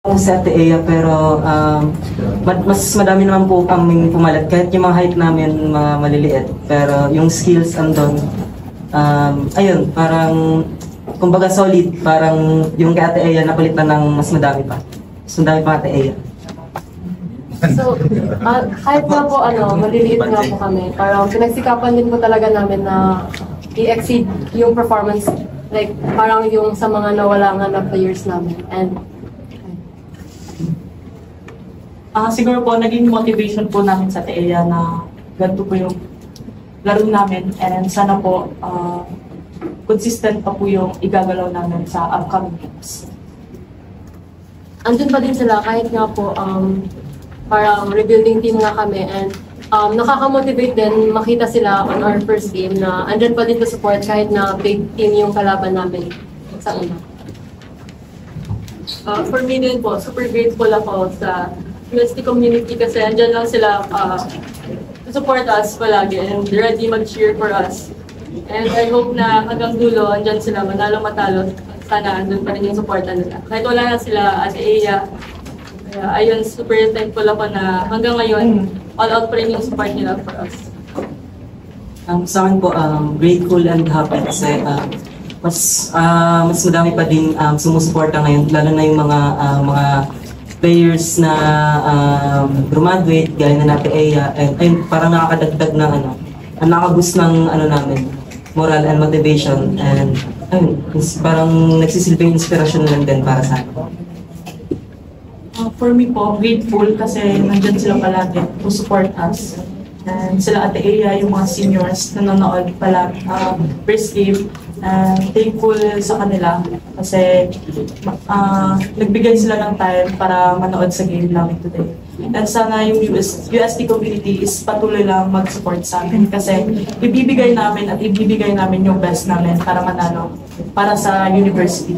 Ako sa Ate Ea, pero mas madami naman po kaming pumalat. Kahit yung mga height namin mga maliliit, pero yung skills andun, ayun, parang kumbaga solid, parang yung kay Ate Ea napalitan ng mas madami pa. Mas madami pa Ate Ea. So, kahit nga po maliliit nga po kami, parang pinagsikapan din po talaga namin na i-exceed yung performance, like parang yung sa mga nawala nga na players namin. And siguro po, naging motivation po namin sa TEA na ganito po yung laro namin and sana po consistent pa po yung igagalaw namin sa upcoming games. andun pa din sila kahit nga po parang rebuilding team nga kami and nakaka-motivate din makita sila on our first game na andun pa din to support kahit na big team yung kalaban namin sa una. For me din po, super grateful ako sa UST community kasi andyan lang sila to support us palagi and ready mag-cheer for us. And I hope na hanggang dulo, andyan sila, manalo-matalo. Sana andun pa rin yung supportan nila. Kahit wala na sila, Ate Ea, ayun, super thankful ako na hanggang ngayon, all out pa rin yung support nila for us. Sa akin po, grateful and happy kasi mas madami pa din sumusuporta ngayon, lalo na yung mga players na graduate, gaya na Ate Ea, and ayun, parang nakakadagdag ng nakaka-boost ng namin, moral and motivation, and ayun, parang nagsisilbing inspirasyon lang din para sa akin. For me po, grateful kasi nandyan sila palagi to support us. And sila Ate Ea, yung mga seniors, nanonood pala first game. Thankful sa kanila kasi nagbigay sila ng time para manood sa game namin today. And sana yung UST community is patuloy lang mag-support sa amin kasi ibibigay namin yung best namin para manalo para sa university.